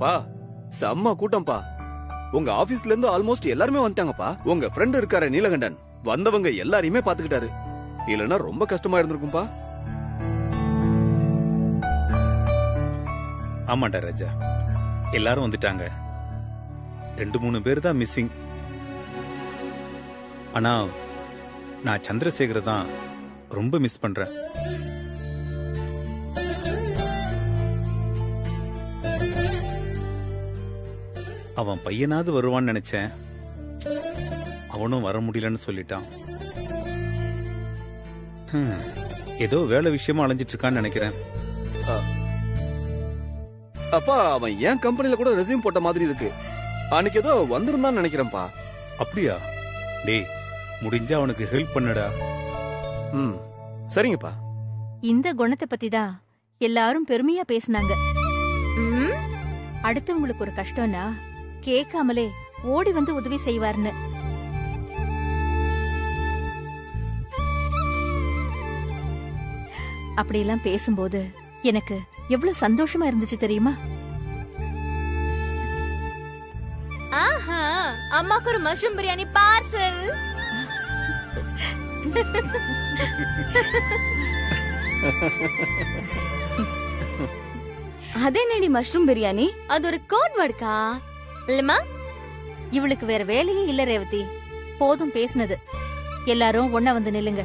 பா செம்ம கூட்டம்பா. உங்க ஆபீஸ்ல இருந்து ஆல்மோஸ்ட் எல்லாருமே வந்துட்டாங்கப்பா. உங்க ஃப்ரெண்ட் இருக்காரு நீலகண்டன், வந்தவங்க எல்லாரையுமே பாத்துக்கிட்டாரு. இல்லனா ரொம்ப கஷ்டமா இருந்திருக்கும்பா. ஆமாண்டா ராஜா, எல்லாரும் வந்துட்டாங்க. 2-3 பேர் தான் மிஸ்ஸிங். ஆனா நான் சந்திரசேகர தான் ரொம்ப மிஸ் பண்றேன். அவன் பையனாவது வருவான்னு நினைச்சேன். அவனும் வர முடியலன்னு சொல்லிட்டான். ஏதோ வேலை விஷயமா அலைஞ்சிட்டு இருக்கான்னு நினைக்கிறேன். அப்பா அவன் ஏன் கம்பெனில கூட ரெஸ்யூம் போட்ட மாதிரி இருக்கு. அன்னைக்கு ஏதோ வந்திருந்தான்னு நினைக்கிறேன்ப்பா. அப்படியா? டேய், முடிஞ்சா அவனுக்கு ஹெல்ப் பண்ணுடா. சரிங்கப்பா. இந்த குணத்தை பத்தி தான் எல்லாரும் பெருமையா பேசினாங்க. அடுத்தவங்களுக்கு ஒரு கஷ்டம்னா கேட்காமலே ஓடி வந்து உதவி செய்வார்னு. அப்படியெல்லாம் பேசும்போது எனக்கு எவ்வளவு சந்தோஷமா இருந்துச்சு தெரியுமா? ஆஹா, அம்மாக்கு ஒரு மஷ்ரூம் பிரியாணி பார்சல். அதே நேடி மஷ்ரூம் பிரியாணி? அது ஒரு கோட் வேர்டுக்கா இல்லம்மா? இவளுக்கு வேற வேலையே இல்ல ரேவதி. போதும் பேசுனது. எல்லாரும் ஒண்ணா வந்து நில்லுங்க.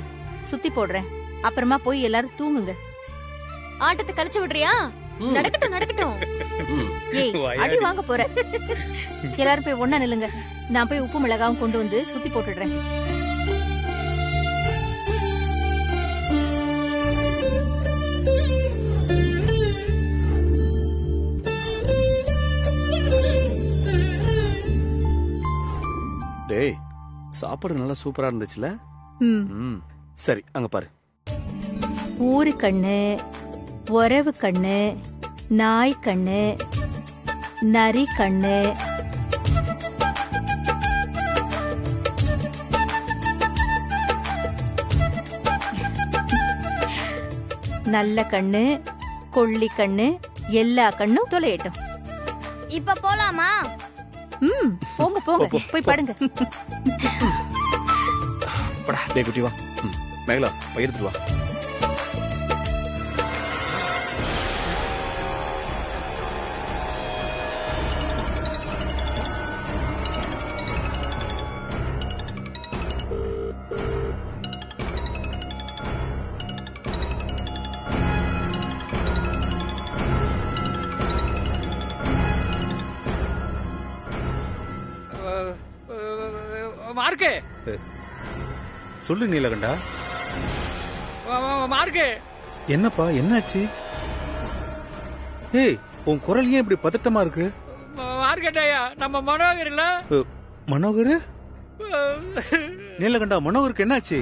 சுத்தி போடுறேன். அப்புறமா போய் எல்லாரும் தூங்குங்க. ஆட்டத்தை கழிச்சு விடுறியா? நடக்கட்டும் நடக்கட்டும். ஏய், அடி வாங்க போற. எல்லாரும் போய் ஒண்ணா நில்லுங்க. நான் போய் உப்பு மிளகாவும் கொண்டு வந்து சுத்தி போட்டுடுறேன். டேய், சாப்பாடு நல்லா சூப்பரா இருந்துச்சுல? சரி, அங்க பாரு. ஊரு கண்ணு, உறவு கண்ணு, நாய் கண்ணு, நரி கண்ணு, நல்ல கண்ணு, கொள்ளி கண்ணு, எல்லா கண்ணும் தொலையட்டும். இப்ப போலாமா? போங்க போங்க, போய் படுங்க. டேய் குட்டி வா. மேகலா, பையெடுத்துட்டு வா. மார்க்கே, சொல்லு நீலகண்டா. மார்க்கே. என்னப்பா, என்னாச்சு? ஏய், உன் குரல் ஏன் இப்படி பதட்டமா இருக்கு? மார்க்கெட்டையா, நம்ம மனோகர் இல்ல? மனோகர்? நீலகண்டா, மனோகருக்கு என்னாச்சு?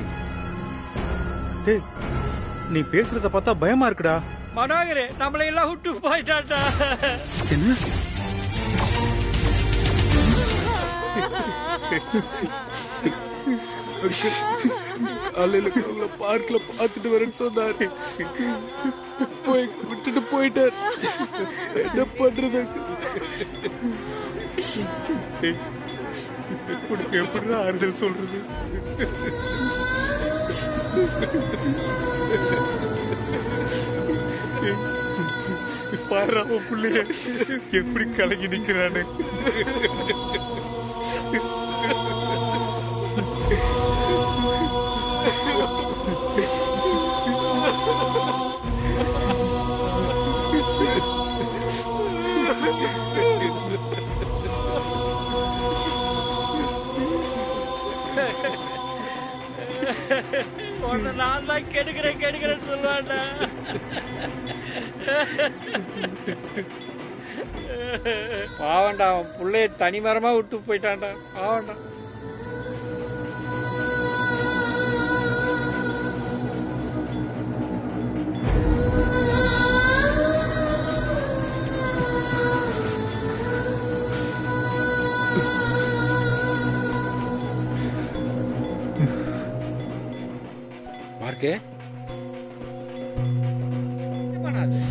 டேய், நீ பேசுறத பார்த்தா பயமா இருக்குடா. மனோகர் நம்மளை எல்லாம் விட்டு போயிட்டான்டா. என்ன? காலையில அவங்கள பார்க்ல பாத்துட்டு வரேன்னு சொன்னாரு. போய் விட்டுட்டு போயிட்டார். என்ன பண்றது? உனக்கு எப்படி ஆறுதல் சொல்றது? பாரு பிள்ளைய எப்படி கலங்கி நிக்கிறானு. நான் தான் கெடுக்கிறேன்னு சொல்லுவான்டா. பாவண்டா, அவன் பிள்ளைய தனிமரமா விட்டு போயிட்டான்டா. பாவண்டா.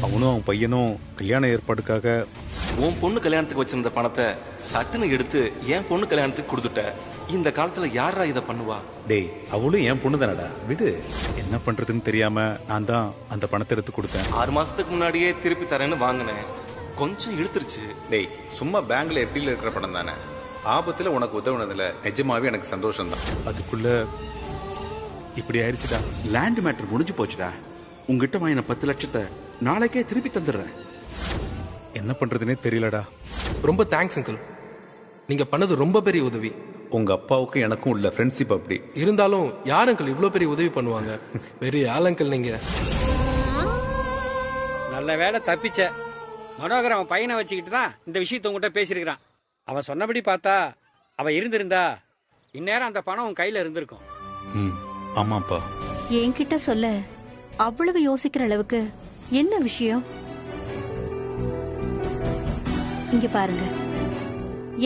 அவனும் அவன் பையனும் கல்யாண ஏற்பாடுக்காக உன் பொண்ணு கல்யாணத்துக்கு வச்சிருந்த பணத்தை சட்டுன்னு எடுத்து என் பொண்ணு கல்யாணத்துக்கு கொடுத்துட்ட. இந்த காலத்துல யாரா இதை பண்ணுவா? டேய், அவளும் என் பொண்ணு தானடா, விடு. என்ன பண்றதுன்னு தெரியாம நான் தான் அந்த பணத்தை எடுத்து கொடுத்தேன். 6 மாசத்துக்கு முன்னாடியே திருப்பி தரேன்னு வாங்கினேன். கொஞ்சம் இழுத்துருச்சு. டேய், சும்மா பேங்க்ல எப்படில இருக்கிற பணம் தானே. ஆபத்துல உனக்கு உதவுனதுல நிஜமாவே எனக்கு சந்தோஷம் தான். அதுக்குள்ள இப்படி ஆயிடுச்சுடா. லேண்ட் மேட்டர் முடிஞ்சு போச்சுடா. உங்ககிட்ட வாங்கின 10 லட்சத்தை நாளைக்கே திருப்பி தந்துடுறேன். என்ன பண்றதுனே தெரியலடா. ரொம்ப தேங்க்ஸ் அங்கிள். நீங்க பண்ணது ரொம்ப பெரிய உதவி. உங்க அப்பாவுக்கும் எனக்கும் உள்ள ஃப்ரெண்ட்ஷிப் அப்படி. இருந்தாலும் யார் அங்கிள் இவ்ளோ பெரிய உதவி பண்ணுவாங்க? பெரிய ஆள் அங்கிள் நீங்க. நல்ல வேலை தப்பிச்ச. மனோகர் அவன் பையனை வச்சுக்கிட்டு தான் இந்த விஷயத்த உங்ககிட்ட பேசியிருக்கிறான். அவன் சொன்னபடி பார்த்தா அவன் இருந்திருந்தா இந்நேரம் அந்த பணம் உன் கையில இருந்திருக்கும். ஆமாப்பா. என்கிட்ட சொல்ல அவ்வளவு யோசிக்கிற அளவுக்கு என்ன விஷயம்? இங்க பாருங்க,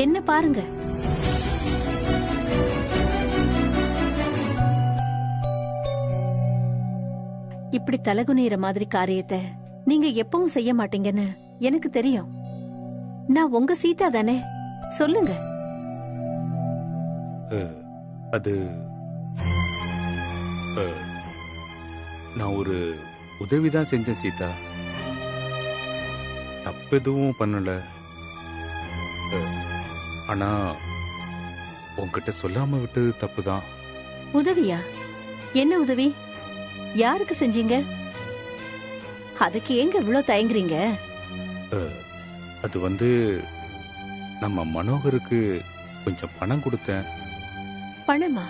என்ன பாருங்க. இப்படி தலகுனிற மாதிரி காரியத்தை நீங்க எப்பவும் செய்ய மாட்டீங்கன்னு எனக்கு தெரியும். நான் உங்க சீதா தானே, சொல்லுங்க. அது நான் ஒரு உதவிதான் செஞ்சேன் சீதா. தப்பு எதுவும் பண்ணல. ஆனா உன்கிட்ட சொல்லாம விட்டது தப்புதான். உதவியா? என்ன உதவி? யாருக்கு செஞ்சீங்க? அதுக்கு ஏங்க இவ்வளவு தயங்குறீங்க? அது நம்ம மனோகருக்கு கொஞ்சம் பணம் கொடுத்தேன். பணமா?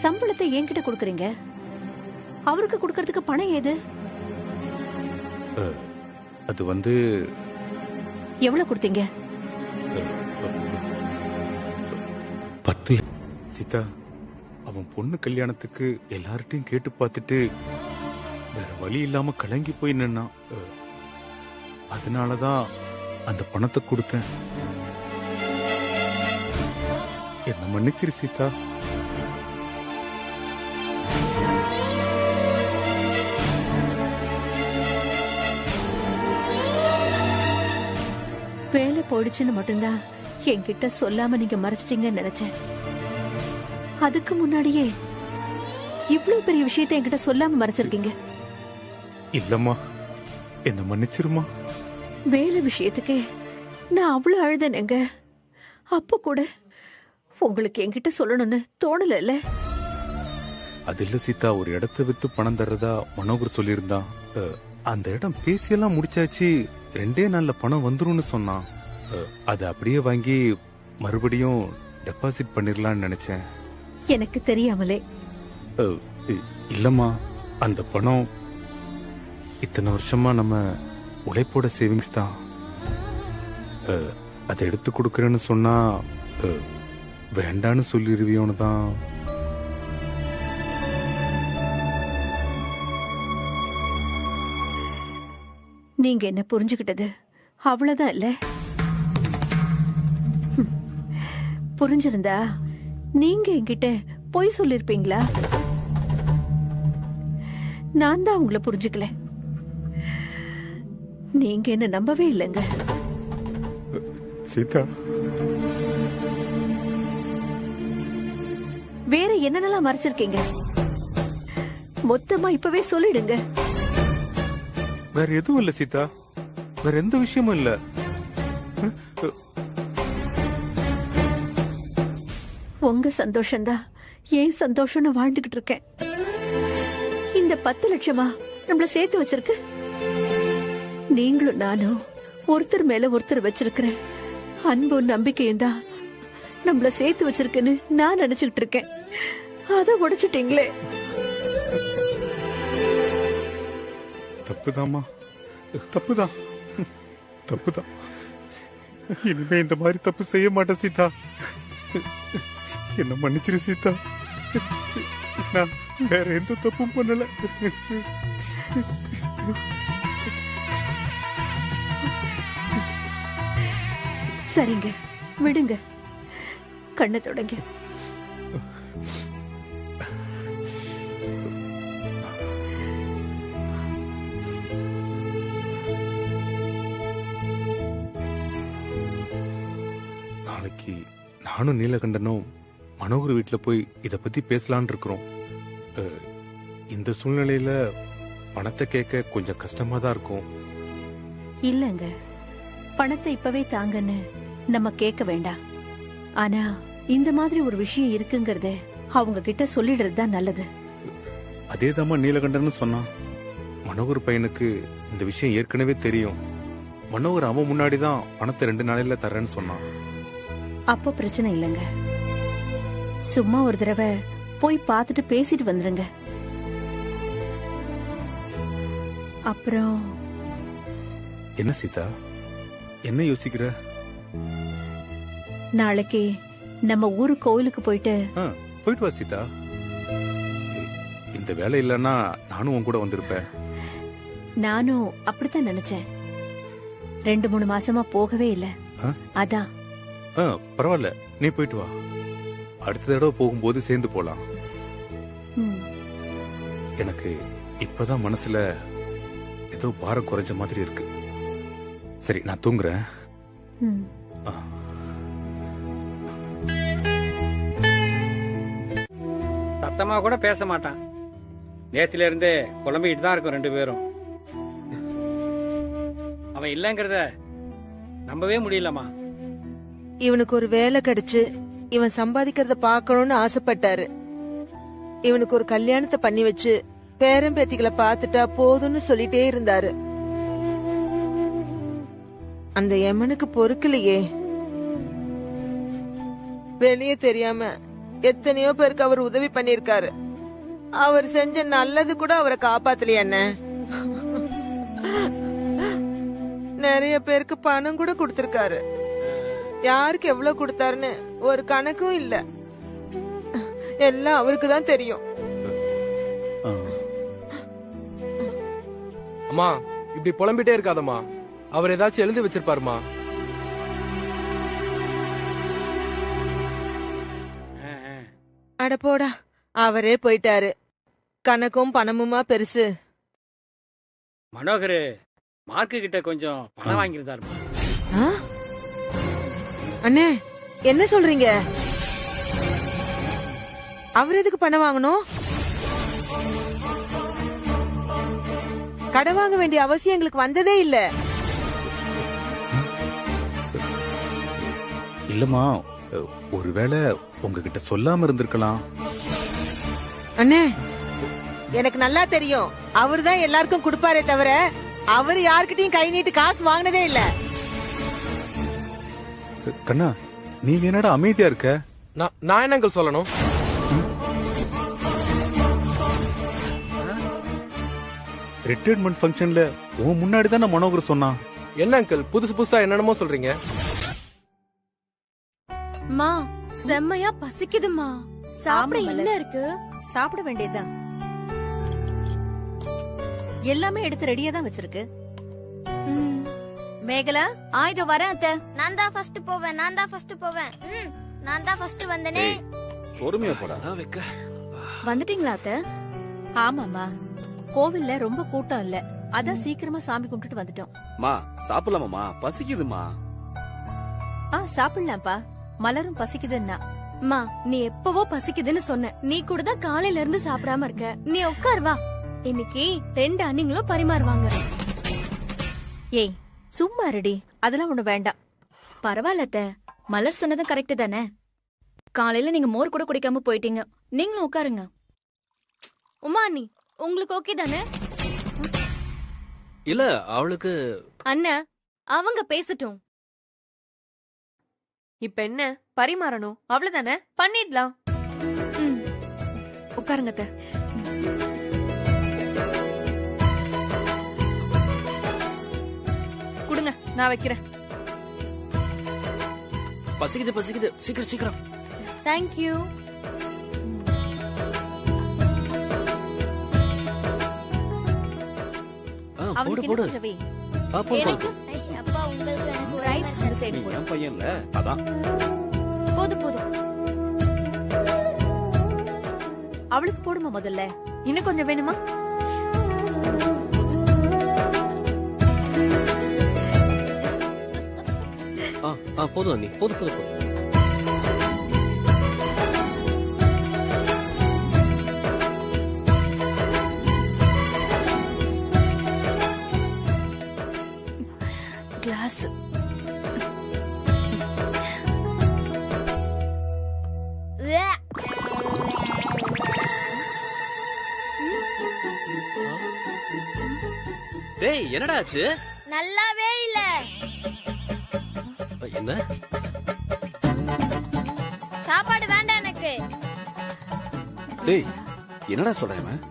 சம்பளத்தை என்கிட்ட கொடுக்கறீங்க, அவருக்கு கொடுக்கறதுக்கு பணம் ஏது? அது எவ்வளவு கொடுத்தீங்க? 10. சீதா, அவன் பொண்ணு கல்யாணத்துக்கு எல்லார்ட்டையும் கேட்டு பார்த்துட்டு வேற வழி இல்லாம கலங்கி போய் நின்னா. அதனாலதான் அந்த பணத்தை கொடுத்தேன். என்ன மன்னிச்சிரு சீதா. வேலை போயிடுச்சுன்னு மட்டும்தான் என்கிட்ட சொல்லாம நீங்க மறைச்சிட்டீங்கன்னு நினைச்சேன். அதுக்கு முன்னாடியே இவ்வளவு பெரிய விஷயத்தை என்கிட்ட சொல்லாம மறைச்சிருக்கீங்க. இல்லம்மா, என்ன மன்னிச்சிருமா. வேலை விஷயத்துக்கே நான் அவ்வளவு அழுதேங்க. அப்ப கூட உங்களுக்கு என்கிட்ட சொல்லணும்னு தோணல. அது இல்ல சீதா, ஒரு இடத்தை வித்து பணம் தர்றதா மனோகர் சொல்லியிருந்தான். அந்த இடம் பேசியெல்லாம் முடிச்சாச்சு, 2 நாள்ல பணம் வந்துரும்னு சொன்னான். அதை அப்படியே வாங்கி மறுபடியும் டெபாசிட் பண்ணிடலாம்னு நினைச்சேன். எனக்கு தெரியாமலே? இல்லம்மா, அந்த பணம் இத்தனை வருஷமா நம்ம உழைப்போட சேவிங்ஸ் தான். அதை எடுத்து கொடுக்கறேன்னு சொன்னா வேண்டான்னு சொல்லிருவியோன்னு தான். நீங்க என்ன புரிஞ்சுக்கிட்டது அவ்வளவுதான் இல்ல? புரிஞ்சிருந்தா நீங்க என்கிட்ட பொய் சொல்லிருப்பீங்களா? நான் தான் உங்களை புரிஞ்சுக்கல. நீங்க என்ன நம்பவே இல்லைங்க. சீதா, வேற என்னென்னலாம் மறைச்சிருக்கீங்க? மொத்தமா இப்பவே சொல்லிடுங்க. வேற எதுவும் இல்ல சீதா, வேற எந்த விஷயமும் இல்ல. உங்க சந்தோஷம்தான் ஏன் சந்தோஷம்னு வாழ்ந்துகிட்டு இருக்கேன். இந்த 10 லட்சமா நம்மள சேர்த்து வச்சிருக்கு. நீங்களும் நானும் ஒருத்தர் மேல ஒருத்தர் வச்சிருக்கிறேன் அன்பும் நம்பிக்கையும் தான் நம்மள சேர்த்து வச்சிருக்குன்னு நான் நினைச்சுக்கிட்டு இருக்கேன். அதை உடைச்சிட்டீங்களே. தப்புதாம்மா, தப்புதான், தப்புதான். இனிமே இந்த மாதிரி தப்பு செய்ய மாட்டேன் சீதா. என்ன மன்னிச்சிரு சீதா. நான் வேற எந்த தப்பும் பண்ணல. சரிங்க, விடுங்க. கண்ணை தொடங்க. நாளைக்கு நானும் நீலகண்டனும் மனோகர் வீட்டுல போய் இத பத்தி பேசலான்னு இருக்கிறோம். இந்த சூழ்நிலையில பணத்தை கேட்க கொஞ்சம் கஷ்டமா தான் இருக்கும். இல்லங்க, பணத்தை இப்பவே தாங்கன்னு நம்ம கேட்க வேண்டாம். ஆனா இந்த மாதிரி ஒரு விஷயம் இருக்குங்கறத அவங்க கிட்ட சொல்லிடுறது தான் நல்லது. அதேதாம்மா நீலகண்டன்னு சொன்னான். மனோகர் பையனுக்கு இந்த விஷயம் ஏற்கனவே தெரியும். மனோகர் அவன் முன்னாடிதான் பணத்தை 2 நாளையில தர்றேன்னு சொன்னான். அப்போ பிரச்சனை இல்லைங்க. சும்மா ஒரு தடவை போய் பார்த்துட்டு பேசிட்டு வந்துருங்க. அப்புறம் என்ன சீதா, என்ன யோசிக்கிற? நாளைக்கு நம்ம ஊரு கோயிலுக்கு போயிட்டு போயிட்டு வா சீதா. இந்த வேலை இல்லன்னா நானும் உன் கூட வந்திருப்பேன். நானும் அப்படித்தான் நினைச்சேன். 2-3 மாசமா போகவே இல்ல. அதான். பரவாயில்ல, நீ போயிட்டு வா. அடுத்த தடவை போகும்போது சேர்ந்து போலாம். எனக்கு இப்பதான் மனசுல ஏதோ பாரம் குறைஞ்ச மாதிரி இருக்கு. சரி, நான் தூங்குறேன். சத்தமா கூட பேச மாட்டான். நேத்துல இருந்தே புலம்பிக்கிட்டு தான் இருக்கும் 2 பேரும். அவன் இல்லங்கறத நம்பவே முடியலமா. இவனுக்கு ஒரு வேலை கிடைச்சு இவன் சம்பாதிக்கிறத பாக்கணும்னு ஆசைப்பட்டாரு. இவனுக்கு ஒரு கல்யாணத்தை பண்ணி வச்சு பேரன் பேத்திகளை பாத்துட்டா போதும்னு சொல்லிட்டே இருந்தாரு. அந்த எமனுக்கு பொறுக்கலையே. வெளியே தெரியாம எத்தனையோ பேருக்கு அவர் உதவி பண்ணிருக்காரு. அவர் செஞ்ச நல்லது கூட அவரை காப்பாத்தலையா என்ன? நிறைய பேருக்கு பணம் கூட கொடுத்திருக்காரு. யாருக்கு எவ்வளவு கொடுத்தாருன்னு ஒரு கணக்கும் இல்ல. எல்லாம் அவருக்கு தான் தெரியும். அம்மா, இப்படி புலம்பிட்டே இருக்காதம்மா. அவர் ஏதாச்சும் எழுதி வச்சிருப்பாருமா. அட போடா, அவரே போயிட்டாரு. கணக்கும் பணமுமா பெருசு. மனோகர் மார்க்கு கிட்ட கொஞ்சம் பணம் வாங்கியிருந்தாரு. அண்ணே, என்ன சொல்றீங்க? அவர் எதுக்கு பணம் வாங்கணும்? கடன் வாங்க வேண்டிய அவசியம் எங்களுக்கு வந்ததே இல்ல. இல்லம்மா, ஒருவேளை உங்ககிட்ட சொல்லாம இருந்திருக்கலாம். அண்ணே, எனக்கு நல்லா தெரியும். அவரு தான் எல்லாருக்கும் கொடுப்பாரே தவிர அவரு யார்கிட்டயும் கை நீட்டு காசு வாங்கினதே இல்ல. கண்ணா, நீ என்னடா அமைதியா இருக்க? நான் என்ன அங்கிள் சொல்லணும்? ரிட்டையர்மெண்ட் ஃபங்க்ஷன்ல உன் முன்னாடி தானே மனோகர் சொன்னான். என்ன அங்கிள் புதுசு புதுசா என்னென்னமோ சொல்றீங்க? மா, செம்மையா பசிக்குதுமா. சாப்பிட என்ன இருக்கு? சாப்பிட வேண்டியதுதான். எல்லாமே எடுத்து ரெடியா தான் வச்சிருக்கு. மேகலா, இதோ வரேன் அத்தை. நான் தான் ஃபர்ஸ்ட் போவேன். நான் தான் ஃபர்ஸ்ட் வந்தனே. பொறுமையா போடா. வந்துட்டீங்களா அத்தை? ஆமாமா, கோவில்ல ரொம்ப கூட்டம் இல்ல, அதான் சீக்கிரமா சாமி கும்பிட்டுட்டு வந்துட்டோம். மா, சாப்பிடலாமாமா? பசிக்குதுமா. சாப்பிடலாம்ப்பா. மலரும் பசிக்குதுன்னா. மா, நீ எப்பவோ பசிக்குதுன்னு சொன்ன. நீ கூட தான் காலையில இருந்து சாப்பிடாம இருக்க. நீ உட்கார் வா. இன்னைக்கு 2 அண்ணிங்களும் பரிமாறுவாங்க. ஏய், சும்மா ரெடி. அதெல்லாம் ஒண்ணு வேண்டாம். பரவாயில்ல அத்தை, மலர் சொன்னதும் கரெக்ட் தானே. காலையில நீங்க மோர் கூட குடிக்காம போயிட்டீங்க. நீங்களும் உட்காருங்க. உமா அண்ணி, உங்களுக்கு ஓகே தானே? இல்ல, அவளுக்கு அண்ணன் அவங்க பேசட்டும். இப்ப என்ன பரிமாறணும், அவ்வளவுதானே? பண்ணிடலாம். உட்காருங்க அத்தை. கொடுங்க, நான் வைக்கிறேன். பசிக்குது, சீக்கிரம். தேங்க்யூ. போடு. அப்பா, உங்களுக்கு ரைஸ் சைடு போடு. என் பையன்ல, அதான். போதும். அவளுக்கு போடுமா முதல்ல? இன்னும் கொஞ்சம் வேணுமா? போதும் அண்ணி, போதும். டேய் என்னடா ஆச்சு? நல்லாவே இல்ல. என்ன? சாப்பாடு வேண்டாம் எனக்கு. டேய் என்னடா சொல்றேன்?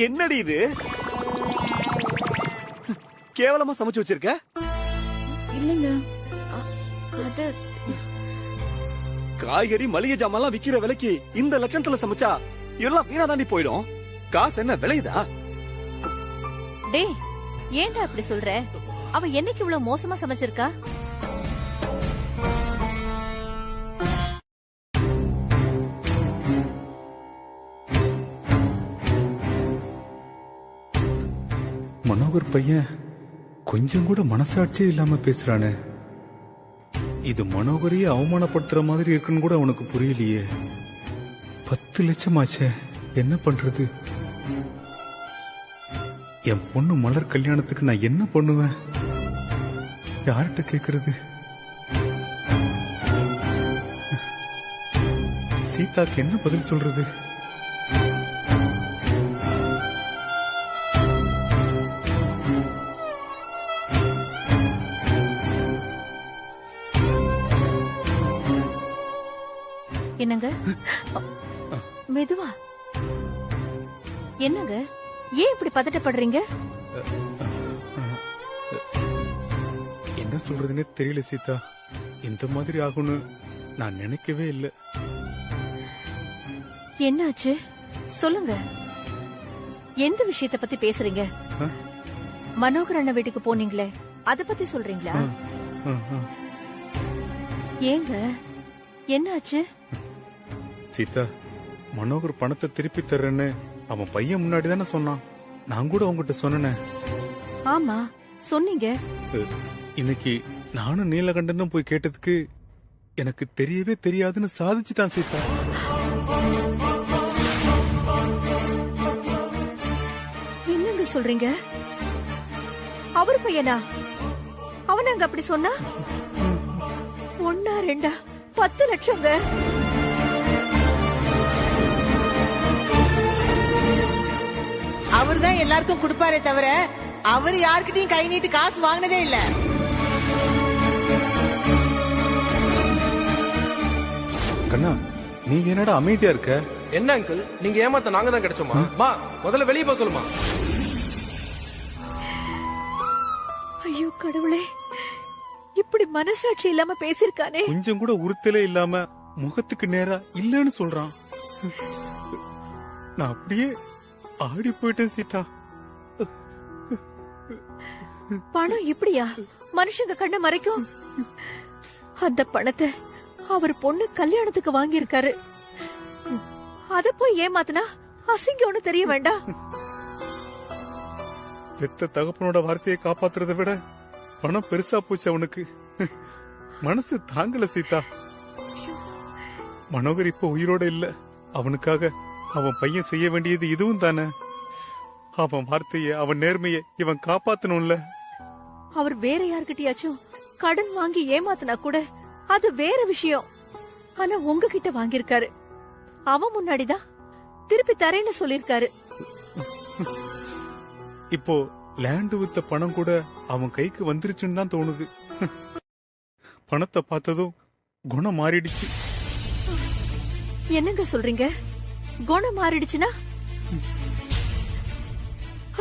என்னடி இது? கேவலமா சமைச்சு வச்சிருக்க? இல்லங்க, அது காய்கறி மளிகை ஜாமான் விக்கிற விலைக்கு இந்த லட்சணத்துல சமைச்சா எல்லாம் வீணா தாண்டி போயிடும். காசு என்ன விளையுதா? டேய் ஏன்டா அப்படி சொல்ற? அவ என்னைக்கு இவ்வளவு மோசமா சமைச்சிருக்கா? மனோகர் பையன் கொஞ்சம் கூட மனசாட்சியே இல்லாம பேசுறானே. இது மனோகரையே அவமானப்படுத்துற மாதிரி இருக்குன்னு கூட அவனுக்கு புரியலையே. 10 லட்சம் ஆச்சே, என்ன பண்றது? என் பொண்ணு மலர் கல்யாணத்துக்கு நான் என்ன பண்ணுவேன்? யார்கிட்ட கேக்குறது? சீதாக்கு என்ன பதில் சொல்றது? என்னங்க? மெதுவா. என்னங்க ஏன் இப்படி பதட்டப்படுறீங்க? என்ன சொல்றதுன்னே தெரியல சீதா. இந்த மாதிரி ஆகும்னு நான் நினைக்கவே இல்லை. என்னாச்சு சொல்லுங்க. எந்த விஷயத்தை பத்தி பேசுறீங்க? மனோகர் அண்ணன் வீட்டுக்கு போனீங்களே, அத பத்தி சொல்றீங்களா? ஏங்க என்னாச்சு? சீதா, மனோகர் பணத்தை திருப்பி தர்றேன்னு அவன் பையன் முன்னாடி தானே சொன்னான். நான் கூட உங்ககிட்ட சொன்னேன். ஆமா சொன்னீங்க. இன்னைக்கு நானும் நீலகண்டனும் போய் கேட்டதுக்கு எனக்கு தெரியவே தெரியாதுன்னு சாதிச்சுட்டான் சீதா. என்னங்க சொல்றீங்க? அவர் பையனா? அவன் அங்க அப்படி சொன்னா? 1 2 10 லட்சங்க. அவர் தான் எல்லாருக்கும் கொடுப்பாரே தவிர அவர் யார்கிட்டயும் கை நீட்டு காசு வாங்கினதே இல்ல. கண்ணா, நீ என்னடா அமைதியா இருக்க? என்ன அங்கிள், நீங்க ஏமாத்த நாங்க தான் கிடைச்சோமா? மா முதல்ல வெளியே போக சொல்லுமா. ஐயோ கடவுளே, இப்படி மனசாட்சி இல்லாம பேசிருக்கானே. கொஞ்சம் கூட உறுத்தலே இல்லாம முகத்துக்கு நேரா இல்லன்னு சொல்றான். நான் அப்படியே ஆடி போயிட்டேன் சீதா. பணம் இப்படியா மனுஷங்க கண்ண மறைக்கும்? அந்த பணத்தை அவர் பொண்ணு கல்யாணத்துக்கு வாங்கியிருக்காரு. அத போய் ஏமாத்தினா அசிங்கம் ஒண்ணு தெரிய வேண்டாம். பெத்த தகப்பனோட வார்த்தையை காப்பாத்துறதை விட பணம் பெருசா போச்சு அவனுக்கு. மனசு தாங்கல சீதா. மனோகர் இப்ப உயிரோட இல்ல. அவனுக்காக அவன் பையன் செய்ய வேண்டியது இதுவும் தானே. அவன் வார்த்தைய, அவன் நேர்மையை இவன் காப்பாத்தணும்ல. அவர் வேற யார்கிட்டயாச்சும் கடன் வாங்கி ஏமாத்தினா கூட அது வேற விஷயம். ஆனா உங்ககிட்ட வாங்கியிருக்காரு. அவன் முன்னாடிதான் திருப்பி தரேன்னு சொல்லிருக்காரு. இப்போ லேண்ட் வித்த பணம் கூட அவன் கைக்கு வந்துருச்சுன்னு தான் தோணுது. பணத்தை பார்த்ததும் குணம் மாறிடுச்சு. என்னங்க சொல்றீங்க? குணம் மாறிடுச்சுன்னா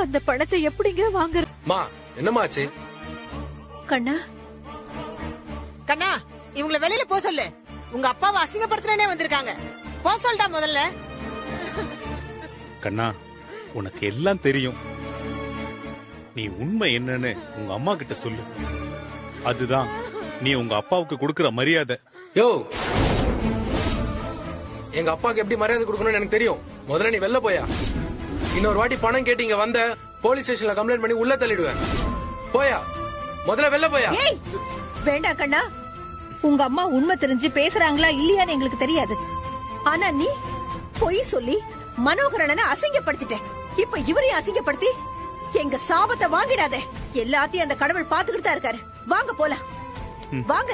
அந்த பணத்தை எப்படிங்க வாங்குற? மா என்னமாச்சு? கண்ணா, கண்ணா, இவங்கள வெளியில போ சொல்லு. உங்க அப்பாவை அசிங்கப்படுத்தினே வந்திருக்காங்க. போ சொல்டா முதல்ல. கண்ணா, உனக்கு எல்லாம் தெரியும். நீ உண்மை என்னன்னு உங்க அம்மா கிட்ட சொல்லு. அதுதான் நீ உங்க அப்பாவுக்கு கொடுக்கிற மரியாதை. யோ, எங்க அப்பாவுக்கு எப்படி மரியாதை கொடுக்கணும்னு எனக்கு தெரியும். முதல்ல நீ வெளில போயா. இன்னொரு வாட்டி பணம் கேட்டீங்க வந்த போலீஸ் ஸ்டேஷன்ல கம்ப்ளைண்ட் பண்ணி உள்ள தள்ளிடுவேன். போயா, முதல்ல வெளில போயா. வேண்டாம் கண்ணா, உங்க அம்மா உண்மை தெரிஞ்சு பேசுறாங்களா இல்லையான்னு எங்களுக்கு தெரியாது. ஆனா நீ பொய் சொல்லி மனோகரனை அசிங்கப்படுத்திட்ட. இப்ப இவரையும் அசிங்கப்படுத்தி எங்க சாபத்தை வாங்கிடாதே. எல்லாத்தையும் அந்த கடவுள் பாத்துக்கிட்டு தான் இருக்காரு. வாங்க போலாம், வாங்க.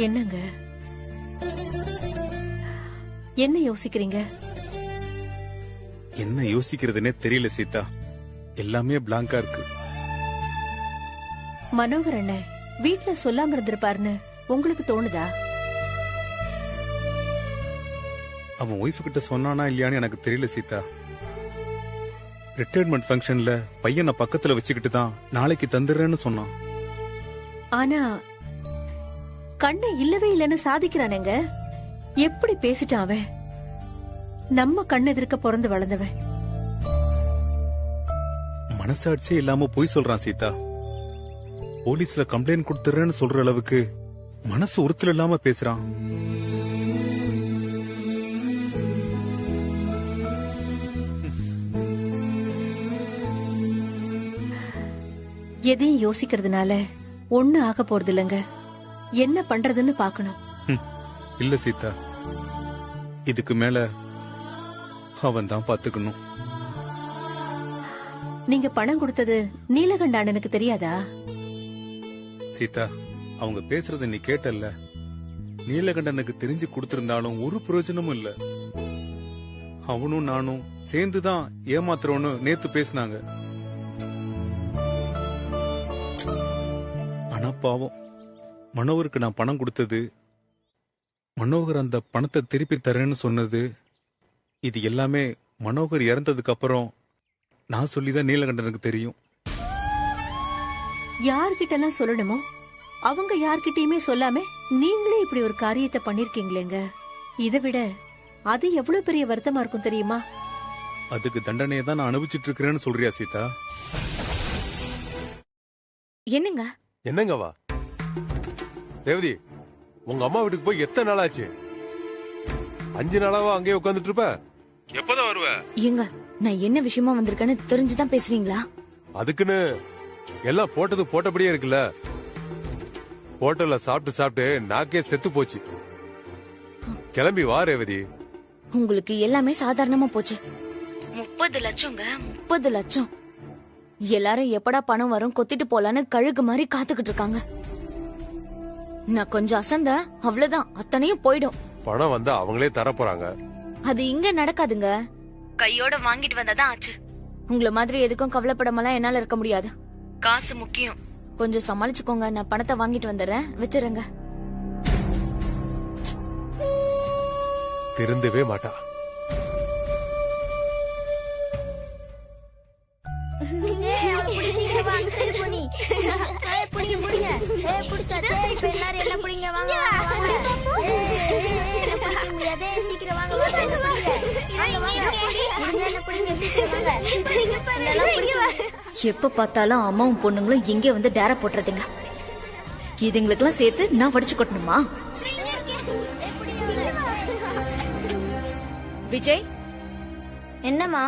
என்னங்க, என்ன யோசிக்கிறீங்க? என்ன யோசிக்கிறதுனே தெரியல சீதா. எல்லாமே பிளாங்கா இருக்கு. மனோகர் அண்ணன் வீட்ல சொல்லாம இருந்திருப்பாருன்னு உங்களுக்கு தோணுதா? அவன் ஒய்ஃப் கிட்ட சொன்னானா இல்லையான்னு எனக்கு தெரியல சீதா. ரிட்டையர்மெண்ட் ஃபங்க்ஷன்ல பையனை பக்கத்துல வச்சுக்கிட்டு தான் நாளைக்கு தந்துடுறேன்னு சொன்னான். ஆனா கண்ணை இல்லவே இல்லைன்னு சாதிக்கிறானேங்க. எப்படி பேசிட்டான் அவன்? நம்ம கண்ணு எதிர்க்க பிறந்து வளர்ந்தவன். மனசாட்சியே இல்லாம போய் சொல்றான் சீதா. போலீஸ்ல கம்ப்ளைண்ட் கொடுத்துறேன்னு சொல்ற அளவுக்கு மனசு உறுத்தல் இல்லாம பேசுறான். எதையும் யோசிக்கிறதுனால ஒண்ணு ஆக போறது இல்லைங்க. என்ன பண்றதுன்னு பாக்கணும். இல்ல சீதா, இதுக்கு மேல அவன் தான் பாத்துக்கணும். நீங்க பணம் கொடுத்தது நீலகண்டானனுக்கு தெரியாதா? சீதா, அவங்க பேசுறத நீ கேட்டல்ல. நீலகண்டனுக்கு தெரிஞ்சு கொடுத்திருந்தாலும் ஒரு பிரயோஜனமும் இல்ல. அவனும் நானும் சேர்ந்துதான் ஏமாத்துறோன்னு நேத்து பேசினாங்க. ஆனா பாவம், மனோகருக்கு நான் பணம் கொடுத்தது, மனோகர் அந்த பணத்தை திருப்பி தரேன்னு சொன்னது, இது எல்லாமே மனோகர் இறந்ததுக்கு அப்புறம் நான் சொல்லிதான் நீலகண்டனுக்கு தெரியும். யார்கிட்டலாம் சொல்லணுமோ அவங்க யார்கிட்டயுமே சொல்லாம நீங்களே இப்படி ஒரு காரியத்தை பண்ணிருக்கீங்களேங்க. இதை விட அது எவ்வளவு பெரிய வருத்தமா இருக்கும் தெரியுமா? அதுக்கு தண்டனையை தான் நான் அனுபவிச்சுட்டு இருக்கிறேன்னு சொல்றியா சீதா? என்னங்க என்னங்கவா ரேவதி, உங்க அம்மா வீட்டுக்கு போய் எத்தனை நாள் ஆச்சு? 5 நாளாவா அங்கேயே உட்காந்துட்டு இருப்ப? எப்பதான் வருவ? ஏங்க, நான் என்ன விஷயமா வந்திருக்கேன்னு தெரிஞ்சுதான் பேசுறீங்களா? அதுக்குன்னு எல்லாம் போட்டது போட்டபடியே இருக்குல்ல. ஹோட்டல்ல சாப்பிட்டு சாப்பிட்டு நாக்கே செத்து போச்சு. கிளம்பி வா ரேவதி. உங்களுக்கு எல்லாமே சாதாரணமா போச்சு. 30 லட்சங்க, 30 லட்சம். எல்லாரும் எப்படா பணம் வரும் கொத்திட்டு போலான்னு கழுகு மாதிரி காத்துக்கிட்டு இருக்காங்க. நான் கொஞ்சம் அசந்த, அவ்வளவுதான், அத்தனையும் போயிடும். பணம் வந்தா அவங்களே தர போறாங்க. அது இங்க நடக்காதுங்க. கையோட வாங்கிட்டு வந்தாதான் ஆச்சு. உங்களை மாதிரி எதுக்கும் கவலைப்படாமலாம் என்னால இருக்க முடியாது. காசு முக்கியம். கொஞ்சம் சமாளிச்சுக்கோங்க. நான் பணத்தை வாங்கிட்டு வந்துடுறேன், வச்சிருங்க. திருந்தவே மாட்டா. எப்ப பார்த்தாலும் அம்மாவும் பொண்ணுங்களும் இங்கே வந்து டேரா போட்டுறதுங்க. இதுங்களுக்கெல்லாம் சேர்த்து நான் வடிச்சு கொட்டணுமா? விஜய், என்னம்மா?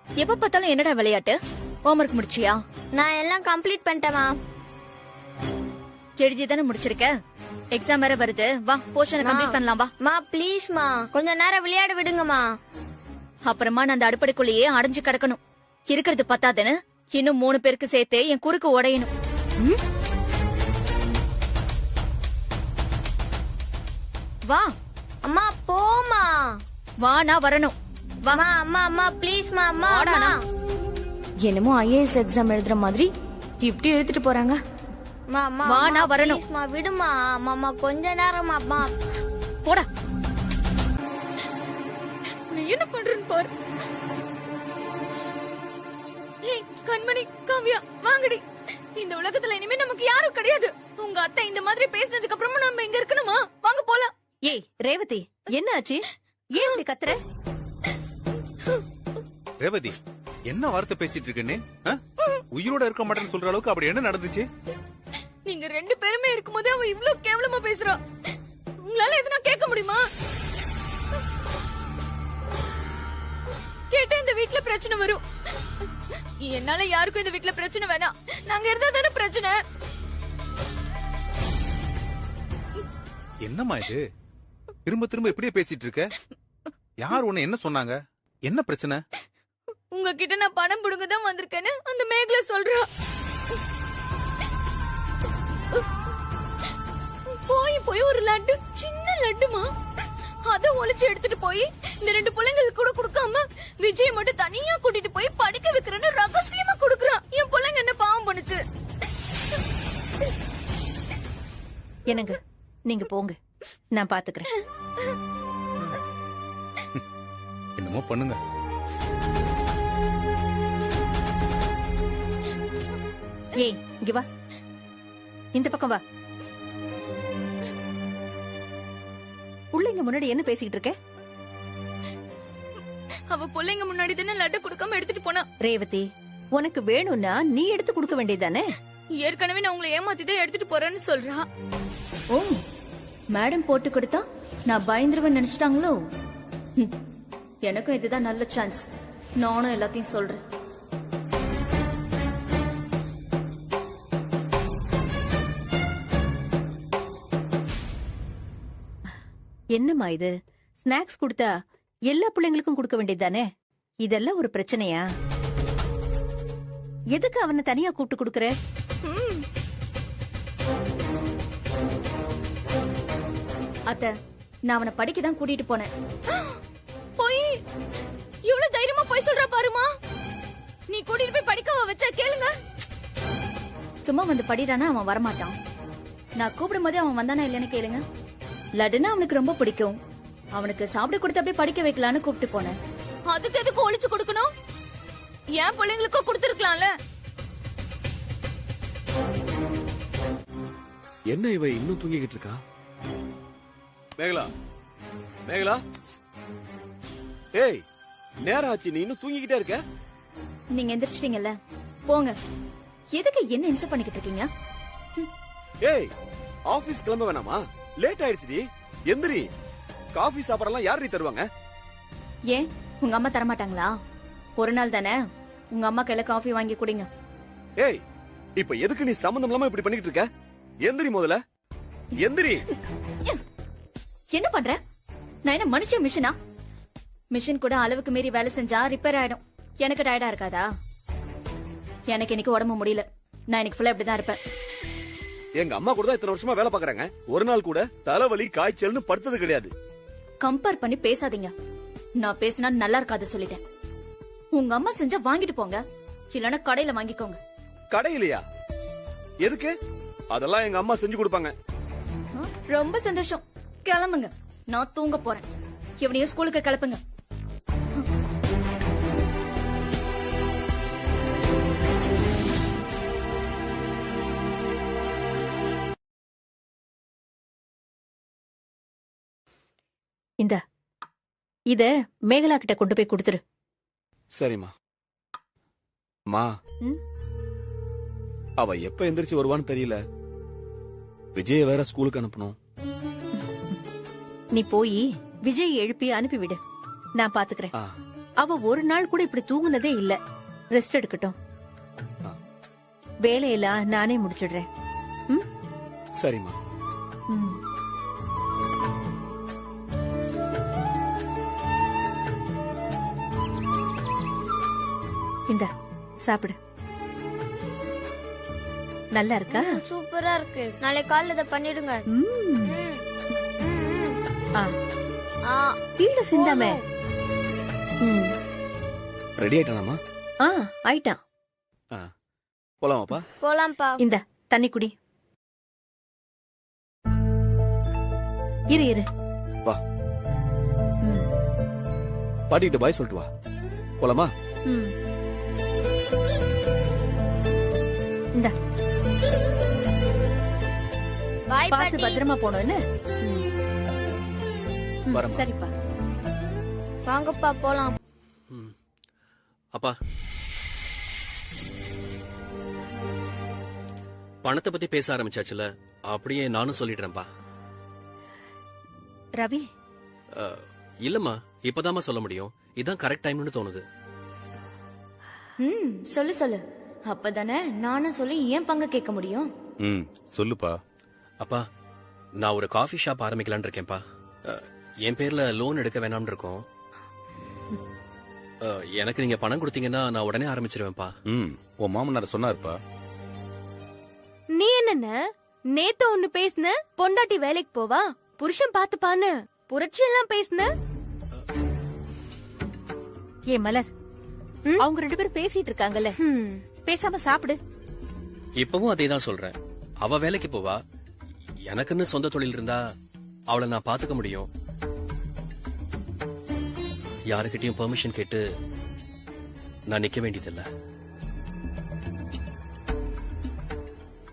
எப்ப பார்த்தாலும் என்னடா விளையாட்டு? ஹோம்வொர்க் முடிச்சியா? நான் எல்லாம் கம்ப்ளீட் பண்ணிட்டேமா. எழுதி தானே முடிச்சிருக்க. எக்ஸாம் வேற வருது. வா, போர்ஷனை கம்ப்ளீட் பண்ணலாம். வா மா, ப்ளீஸ்மா, கொஞ்ச நேரம் விளையாட விடுங்கம்மா. அப்புறமா நான் அந்த அடுப்படைக்குள்ளேயே அடைஞ்சு கிடக்கணும். இருக்கிறது பத்தாதுன்னு இன்னும் 3 பேருக்கு சேர்த்து என் குறுக்கு உடையணும். வா அம்மா, போமா. வா, நான் வரணும். வா அம்மா, அம்மா, ப்ளீஸ்மா, அம்மா. என்னமோ IAS எக்ஸாம் எழுதுற மாதிரி இப்படி எழுதிட்டு போறாங்க. வா, நான் வரணும். விடுமா மாமா, கொஞ்ச நேரம். அம்மா போடா. நீ என்ன பண்றேன்னு பாரு. ஏய் கண்மணி, காவ்யா, வாங்கடி. இந்த உலகத்துல இனிமே நமக்கு யாரும் கிடையாது. உங்க அத்தை இந்த மாதிரி பேசினதுக்கு அப்புறமா நம்ம இங்க இருக்கணுமா? வாங்க போலாம். ஏய் ரேவதி, என்ன ஆச்சு? ஏன் இப்படி கத்துற? ரேவதி, என்ன வார்த்தை பேசிட்டு இருக்கேன்னு? உயிரோட இருக்க மாட்டேன்னு சொல்ற அளவுக்கு அப்படி என்ன நடந்துச்சு? நீங்க 2 பேருமே இருக்கும்போது அவ இவ்ளோ கேவலமா பேசுறா. உங்களால எதுனா கேட்க முடியுமா? வீட்ல பிரச்சனை வரும். என்னால யாருக்கும் இந்த வீட்ல பிரச்சனை வேணாம். நாங்க இருந்தா தானே பிரச்சனை. என்னம்மா இது? திரும்ப திரும்ப இப்படியே பேசிட்டு இருக்க? யார் உன்னை என்ன சொன்னாங்க? என்ன பிரச்சனை? உங்ககிட்ட நான் பணம் புடுங்க தான் வந்திருக்கேன்னு அந்த மேகலை சொல்றா. போய் ஒரு லட்டு, சின்ன லட்டுமா, அத ஒளிச்சு எடுத்துட்டு போய் இந்த 2 பிள்ளைங்களுக்கு கூட கொடுக்காம விஜய் மட்டும் தனியா கூட்டிட்டு போய் படிக்க வைக்கிறேன்னு ரகசியமா கொடுக்கறான். என் பிள்ளைங்க என்ன பாவம் பண்ணுச்சு? என்னங்க, நீங்க போங்க, நான் பாத்துக்கிறேன். என்னமோ பண்ணுங்க. ஏய், இங்க வா, இந்த பக்கம் வா. பிள்ளைங்க முன்னாடி என்ன பேசிக்கிட்டு இருக்க? அவ பிள்ளைங்க முன்னாடி தானே லட்டு கொடுக்காம எடுத்துட்டு போனா. ரேவதி, உனக்கு வேணும்னா நீ எடுத்து கொடுக்க வேண்டியதானே? ஏற்கனவே நான் உங்களை ஏமாத்திதான் எடுத்துட்டு போறேன்னு சொல்றா. ஓ, மேடம் போட்டு கொடுத்தா நான் பயந்துருவேன் நினைச்சிட்டாங்களோ? எனக்கும் இதுதான் நல்ல சான்ஸ். நானும் எல்லாத்தையும் சொல்றேன். என்னம்மா இது? ஸ்நாக்ஸ் கொடுத்தா எல்லா பிள்ளைங்களுக்கும் கொடுக்க வேண்டியதானே? இதெல்லாம் ஒரு பிரச்சனையா? எதுக்கு அவனை தனியா கூப்பிட்டு கொடுக்கற? அத்தை, நான் அவனை படிக்க தான் கூட்டிட்டு போனேன். போய் இவ்வளவு தைரியமா போய் சொல்றா பாருமா. நீ கூட்டிட்டு போய் படிக்கவா வச்சா? கேளுங்க. சும்மா வந்து படிடானா அவன் வரமாட்டான். நான் கூப்பிடும் போதே அவன் வந்தானா இல்லைன்னு கேளுங்க. லட்டுனா அவனுக்கு ரொம்ப பிடிக்கும். அவனுக்கு சாப்பிட கொடுத்து அப்படியே படிக்க வைக்கலான்னு கூப்பிட்டு போனேன். அதுக்கு எதுக்கு ஒளிச்சு கொடுக்கணும்? ஏன் பிள்ளைங்களுக்கும் கொடுத்துருக்கலாம்ல. என்ன இவ இன்னும் தூங்கிக்கிட்டு இருக்கா? மேகலா, மேகலா, ஏய், நேரம் ஆச்சு, நீ இன்னும் தூங்கிக்கிட்டே இருக்க? நீங்க எந்திரிச்சிட்டீங்கல்ல, போங்க. எதுக்கு என்ன இன்சல்ட் பண்ணிக்கிட்டு இருக்கீங்க? ஏய், ஆபீஸ் கிளம்ப வேணாமா? லேட் ஆயிடுச்சுடி, எந்திரி. காஃபி சாப்பிடலாம் யாரு தருவாங்க? ஏன் உங்க அம்மா தரமாட்டாங்களா? ஒரு நாள் தானே, உங்க அம்மா கையில காஃபி வாங்கி குடிங்க. ஏய், இப்ப எதுக்கு நீ சம்பந்தம் இல்லாம இப்படி பண்ணிக்கிட்டு இருக்க? எந்திரி முதல்ல, எந்திரி. என்ன பண்ற? நான் என்ன மனுஷன் மிஷினா? மிஷின் கூட அளவுக்கு மீறி வேலை செஞ்சா ரிப்பேர் ஆயிடும். எனக்கு டயர்டா இருக்காதா? எனக்கு இன்னைக்கு உடம்பு முடியல. நான் இன்னைக்கு ஃபுல்லா இப்படிதான் இருப்பேன். எங்க அம்மா கூட தான் இத்தனை வருஷமா வேலை பாக்குறாங்க. ஒரு நாள் கூட தலைவலி காய்ச்சல்னு படுத்தது கிடையாது. கம்பேர் பண்ணி பேசாதீங்க. நான் பேசினா நல்லா இருக்காது சொல்லிட்டேன். உங்க அம்மா செஞ்சா வாங்கிட்டு போங்க, இல்லன்னா கடையில வாங்கிக்கோங்க. கடையிலையா? எதுக்கு? அதெல்லாம் எங்க அம்மா செஞ்சு கொடுப்பாங்க. ரொம்ப சந்தோஷம், கிளம்புங்க. நான் தூங்க போறேன். இவனையும் ஸ்கூலுக்கு கிளப்புங்க. இந்த இத மேகலா கிட்ட கொண்டு போய் கொடுத்துரு. சரிம்மா. மா, அவ எப்ப எந்திரிச்சு வருவான்னு தெரியல. விஜய வேற ஸ்கூலுக்கு அனுப்பணும். நீ போய் விஜய் எழுப்பி அனுப்பிவிடு, நான் பாத்துக்கிறேன். அவ ஒரு நாள் கூட இப்படி தூங்குனதே இல்ல. ரெஸ்ட் எடுக்கட்டும். வேலையெல்லாம் நானே முடிச்சிடுறேன். சரிம்மா. இந்த சாப்பிடு. நல்லா இருக்கா? சூப்பரா இருக்கு. நாளை காலைல இத பண்ணிடுங்க. கீழே சிந்தாம. ரெடி ஆயிட்டானாமா? ஆயிட்டான். போலாமாப்பா? போலாம்ப்பா. இந்த தண்ணி குடி. இரு வா, பாட்டிக்கிட்ட பாய் சொல்லிட்டு வா. போலாமா? இந்த பாய் பாத்து பாட்டி. பத்திரமா போனோம் என்ன? வரேம்மா. சரிப்பா. வாங்கப்பா போலாம். அப்பா, பணத்தை பத்தி பேச ஆரம்பிச்சாச்சுல, அப்படியே நானும் சொல்லிடுறேன்ப்பா. ரவி, இல்லம்மா, இப்பதாம்மா சொல்ல முடியும். இதான் கரெக்ட் டைம்னு தோணுது. சொல்லு சொல்லு. அப்பதானே நானும் சொல்லி ஏன் பங்கு கேட்க முடியும். சொல்லுப்பா. அப்பா, நான் ஒரு காஃபி ஷாப் ஆரம்பிக்கலான்னு இருக்கேன்ப்பா. என் பேர்ல லோன் எடுக்க வேணாம்னு இருக்கோம். எனக்கு நீங்க பணம் கொடுத்தீங்கன்னா நான் உடனே ஆரம்பிச்சிருவேன்ப்பா. உன் மாமனார் சொன்னாருப்பா. நீ என்னென்ன நேத்து ஒண்ணு பேசுன, பொண்டாட்டி வேலைக்கு போவா புருஷன் பாத்துப்பான்னு புரட்சி எல்லாம் பேசுன. ஏ மலர், அவங்க 2 பேரும் பேசிட்டு இருக்காங்கல்ல, பேசாம சாப்பிடு. இப்பவும் அதே தான் சொல்றேன். அவ வேலைக்கு போவா, எனக்குன்னு சொந்த தொழில் இருந்தா அவளை நான் பாத்துக்க முடியும். யாருக்கிட்டையும் பெர்மிஷன் கேட்டு நான் நிக்க வேண்டியதில்லை.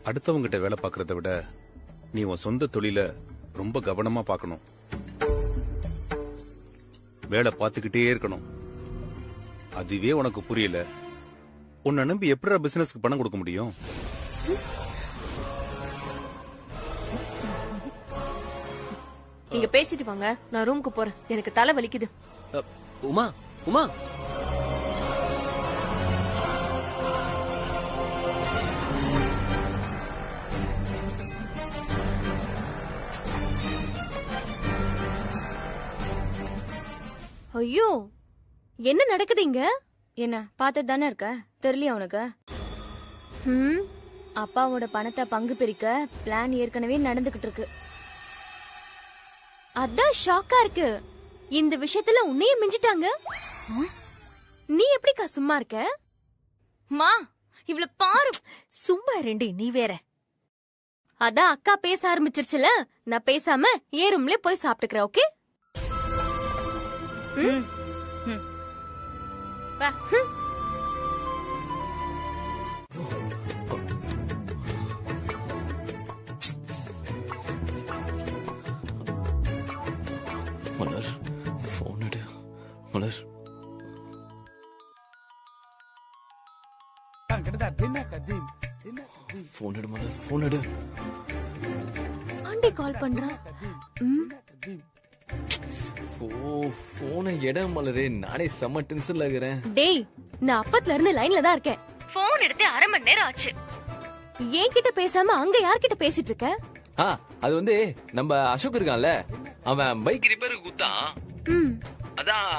அடுத்தவங்கிட்ட வேலை பார்க்கறத விட நீ உன் சொந்த தொழில ரொம்ப கவனமா பார்க்கணும். வேலை பார்த்துக்கிட்டே இருக்கணும். அதுவே உனக்கு புரியல, உன்னை நம்பி எப்படி பிசினஸ்க்கு பணம் கொடுக்க முடியும்? நீங்க பேசிட்டு வாங்க, நான் ரூமுக்கு போறேன். எனக்கு தலை வலிக்குது. உமா, உமா, ஐயோ, என்ன நடக்குது இங்க? என்ன பார்த்துட்டு தானே இருக்க, தெரியலையா உனக்கு? அப்பாவோட பணத்தை பங்கு பிரிக்க பிளான் ஏற்கனவே நடந்துகிட்டு இருக்கு. அதான் ஷாக்கா இருக்கு. இந்த விஷயத்துல உன்னையே மிஞ்சிட்டாங்க. நீ எப்படிக்கா சும்மா இருக்க? மா, இவ்ளோ பாரு. சும்மா ரெண்டி, நீ வேற. அதான் அக்கா பேச ஆரம்பிச்சிருச்சுல, நான் பேசாம ஏ ரூம்ல போய் சாப்பிட்டுக்கிறேன். ஓகே? வா. மலர், போன் எடு. மலர், போன் எடு மலர், போன் எடு. ஆண்டி கால் பண்றான். போனை எட மலரே, நானே செம்ம டென்ஷன்ல இருக்கிறேன். டேய், நான் அப்பத்துல இருந்து லைன்ல தான் இருக்கேன். போன் எடுத்து 1/2 மணி நேரம் ஆச்சு. என்கிட்ட பேசாம அங்க யார்கிட்ட பேசிட்டு இருக்க? அது வந்து நம்ம அசோக் இருக்கான்ல, அவன் பைக் ரிப்பேருக்கு குத்தான். அதான்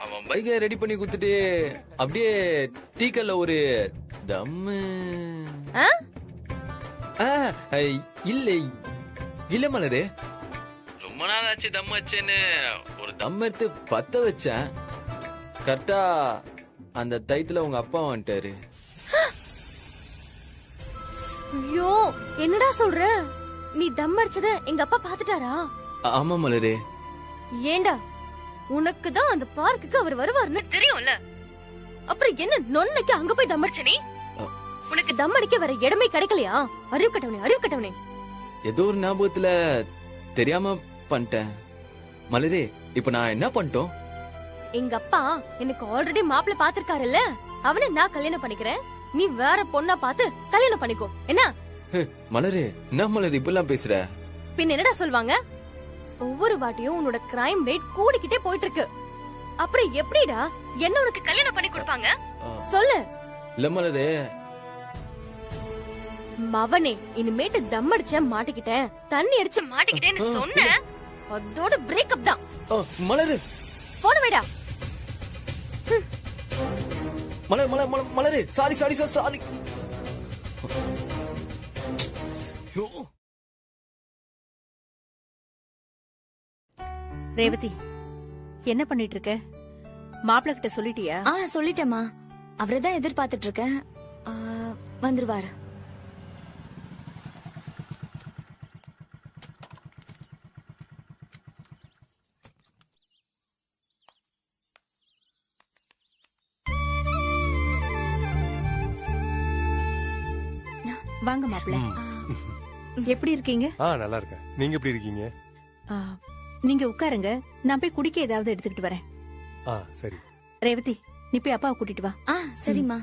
அவன் பைக்கை ரெடி பண்ணி குத்துட்டு அப்படியே டீக்கல்ல ஒரு தம்மு. இல்ல இல்ல மலரே, ரொம்ப நாள் ஆச்சு தம் வச்சேன்னு ஒரு தம் எடுத்து பத்த வச்சேன். கரெக்டா அந்த டைத்துல உங்க அப்பா வந்துட்டாரு. ஐயோ, என்னடா சொல்ற? நீ தம் அடிச்சத எங்க அப்பா பாத்துட்டாரா? ஆமா மலரே. ஏண்டா, உனக்கு தான் அந்த பார்க்குக்கு அவர் வருவாருன்னு தெரியும்ல, அப்புறம் என்ன நொன்னைக்கு அங்க போய் தம் அடிச்ச நீ? உனக்கு தம் அடிக்க வேற இடமே கிடைக்கலையா? அறிவு கட்டவனே, அறிவு கட்டவனே. ஏதோ ஒரு ஞாபகத்துல தெரியாம பண்ணிட்டேன் மலரே. இப்ப நான் என்ன பண்ணிட்டோம்? எங்க அப்பா எனக்கு ஆல்ரெடி மாப்பிள்ளை பாத்திருக்காருல்ல, அவனை நான் கல்யாணம் பண்ணிக்கிறேன். நீ வேற பொண்ணா பார்த்து கல்யாணம் பண்ணிக்கோ. என்ன மலரே, என்ன மலர் இப்பெல்லாம் பேசுற? பின் என்னடா சொல்வாங்க? ஒவ்வொரு வாட்டியும் உன்னோட கிரைம் ரேட் கூடிக்கிட்டே போயிட்டு இருக்கு. அப்புறம் எப்படிடா என்ன உனக்கு கல்யாணம் பண்ணி கொடுப்பாங்க? சொல்லு. இல்ல மலரே. மவனே, இனிமேட்டு தம் அடிச்ச மாட்டிக்கிட்டேன், தண்ணி அடிச்சு மாட்டிக்கிட்டேன்னு சொன்ன அதோட பிரேக்கப் தான். மலரு, போன வைடா. மலர் மலர் மலரு, சாரி சாரி சாரி. ரேவதி, என்ன பண்ணிட்டு இருக்க? மாப்பிள்ள கிட்ட சொல்லிட்டியா? சொல்லிட்டேமா. அவரைதான் எதிர்பார்த்துட்டு இருக்கேன். வந்துருவாரு. வாங்க மாப்பிள்ள. எப்படி இருக்கீங்க? நல்லா இருக்கேன். நீங்க எப்படி இருக்கீங்க? நீங்க உட்காருங்க, நான் போய் குடிக்க ஏதாவது எடுத்துக்கிட்டு வரேன். சரி. ரேவதி, நீ போய் அப்பாவை கூட்டிட்டு வா. சரிம்மா.